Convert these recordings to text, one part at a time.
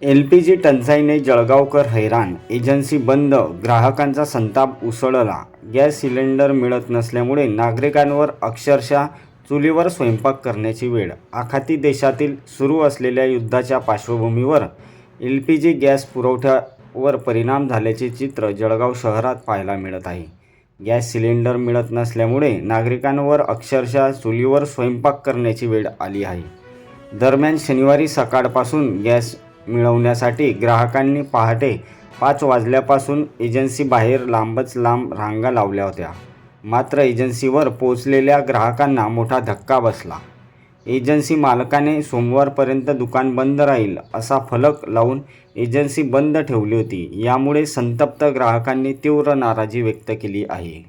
LPG टंचाईने Jalgaonkar हैराण, agency बंद, ग्राहकांचा संताप उसळला. गॅस सिलेंडर मिळत नसल्यामुळे नागरिकांवर अक्षरशः चुलीवर स्वयंपाक करण्याची वेळ. आखाती देशातील सुरू असलेल्या युद्धाच्या पार्श्वभूमीवर एलपीजी गॅस पुरवठ्यावर परिणाम झाल्याचे चित्र जळगाव शहरात पाहायला मिळत आहे. गॅस सिलेंडर मिळत नसल्यामुळे नागरिकांवर अक्षरशः चुलीवर स्वयंपाक करण्याची वेळ आली आहे. दरम्यान शनिवारी सकाळपासून गॅस मिळवण्यासाठी ग्राहकांनी पहाटे 5 वाजल्यापासून एजन्सीबाहेर लांबच लांब रांगा लावल्या होत्या. मात्र एजन्सीवर पोहोचलेल्या ग्राहकांना मोठा धक्का बसला. एजन्सी मालकाने सोमवारपर्यंत दुकान बंद राहील असा फलक लावून एजन्सी बंद ठेवली होती. यामुळे संतप्त ग्राहकांनी तीव्र नाराजी व्यक्त केली आहे.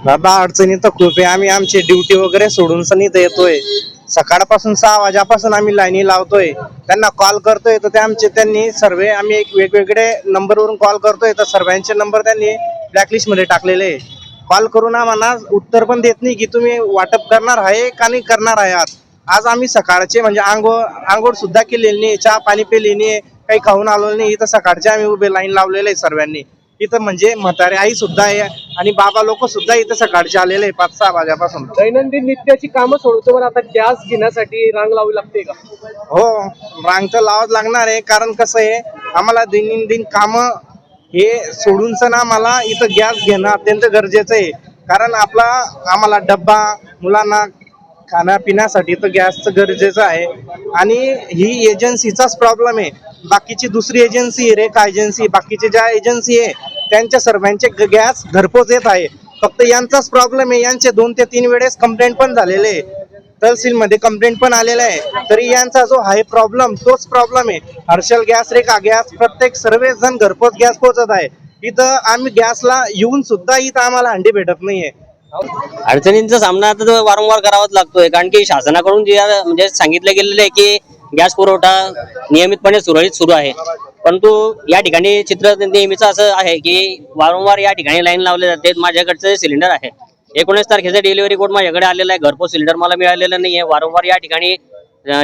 बाबा अडचणी तर खूप आहे. आम्ही आमची ड्युटी वगैरे सोडून सनी इथं येतोय. सकाळपासून 6 वाजेपासून आम्ही लाईनी लावतोय. त्यांना कॉल करतोय तर त्यांनी सर्व आम्ही एक वेगवेगळे नंबरवरून कॉल करतोय तर सर्वांचे नंबर त्यांनी ब्लॅकलिस्ट मध्ये टाकलेले आहे. कॉल करून आम्हाला उत्तर पण देत नाही की तुम्ही वाटप करणार आहे का नाही करणार आहे. आज आम्ही सकाळचे म्हणजे आंघोळ सुद्धा केलेली नाही, चहा पाणी पिली नाही, काही खाऊन आलो नाही. इथं सकाळचे आम्ही उभे लाईन लावलेले आहे सर्वांनी. इथं म्हणजे म्हातारे आई सुद्धा आहे आणि बाबा लोक सुद्धा इथं सकाळचे आलेले आहे 5-6 वाजेपासून. दैनंदिन नित्याची कामं सोडतो पण आता गॅस घेण्यासाठी रांग लावावी लागते का? हो, रांग तर लावाच लागणार आहे. कारण कसं आहे, आम्हाला दैनंदिन कामं हे सोडून सण आम्हाला इथं गॅस घेणं अत्यंत गरजेचं आहे. कारण आम्हाला डब्बा, मुलांना खाण्यापिण्यासाठी तर गॅसचं गरजेचं आहे. आणि ही एजन्सीचाच प्रॉब्लेम आहे. बाकीची दुसरी एजन्सी, रेखा एजन्सी, बाकीचे ज्या एजन्सी आहे त्यांच्या सर्वांचे गॅस घरपोच येत आहे. फक्त यांचाच प्रॉब्लेम आहे. यांचे 2 ते 3 वेळेस कंप्लेंट पण झालेले आहे, तहसील मध्ये कंप्लेंट पण आलेला आहे. तरी यांचा जो आहे प्रॉब्लेम तोच प्रॉब्लेम आहे. हर्षल गॅस, रेखा गॅस, प्रत्येक सर्वजण घरपोच गॅस पोहोचत आहे. इथं आम्ही गॅसला येऊन सुद्धा इथं आम्हाला हंडी भेटत नाहीये. अडचणींचा सामना आता वारंवार करावाच लागतोय. कारण की शासनाकडून जे म्हणजे सांगितलं गेलेलं आहे की गॅस पुरवठा नियमितपणे सुरळीत सुरू आहे. परंतु या ठिकाणी चित्र नेहमीच असं आहे की वारंवार या ठिकाणी लाईन लावले जाते. माझ्याकडचं सिलेंडर आहे 19 तारखेचा डिलिव्हरी कोड माझ्याकडे आलेला आहे. घरपोच सिलेंडर मला मिळालेलं नाहीये. वारंवार या ठिकाणी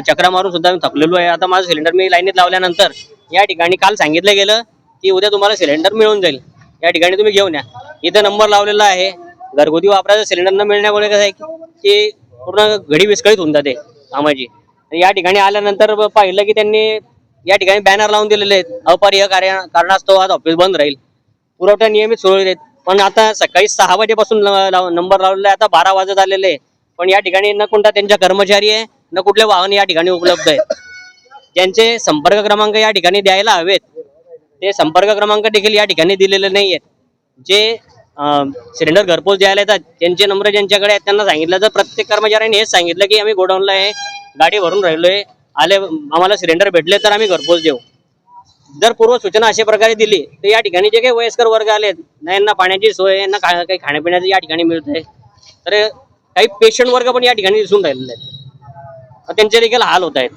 चक्रा मारून सुद्धा मी थकलेलो आहे. आता माझं सिलेंडर मी लाईनीत लावल्यानंतर या ठिकाणी काल सांगितलं गेलं की उद्या तुम्हाला सिलेंडर मिळून जाईल, या ठिकाणी तुम्ही घेऊन या. इथं नंबर लावलेला आहे. घरगुती वापरायचं सिलेंडर न मिळण्यामुळे कसं आहे की पूर्ण घडी विस्कळीत होऊन जाते कामाची. या ठिकाणी आल्यानंतर पाहिलं की त्यांनी या ठिकाणी बॅनर लावून दिलेले आहेत, अपरिहार्य कारणास्तव आज ऑफिस बंद राहील, पुरवठा नियमित सुरळीत आहेत. पण आता सकाळी 6 वाजेपासून नंबर लावलेला आहे. आता 12 वाजत आलेले आहे. पण या ठिकाणी न कोणता त्यांच्या कर्मचारी आहे, न कुठले वाहन या ठिकाणी उपलब्ध आहेत. ज्यांचे संपर्क क्रमांक या ठिकाणी द्यायला हवेत ते संपर्क क्रमांक देखील या ठिकाणी दिलेले नाही आहेत. जे सिलेंडर घरपोच द्यायला येतात त्यांचे नंबर ज्यांच्याकडे आहेत त्यांना सांगितलं तर प्रत्येक कर्मचाऱ्यांनी हेच सांगितलं की आम्ही गोडाऊनला आहे, गाडी भरून राहिलोय, आम्हाला सिलेंडर भेटले तर आम्ही घरपोच देऊ. जर पूर्व सूचना अशा प्रकारे दिली तर या ठिकाणी जे काही वयस्कर वर्ग आलेत ना, यांना पाण्याची सोय, यांना काही खाण्यापिण्याचं या ठिकाणी मिळतंय, तर काही पेशंट वर्ग पण या ठिकाणी दिसून राहिलेले आहेत. त्यांचे देखील हाल होत आहेत.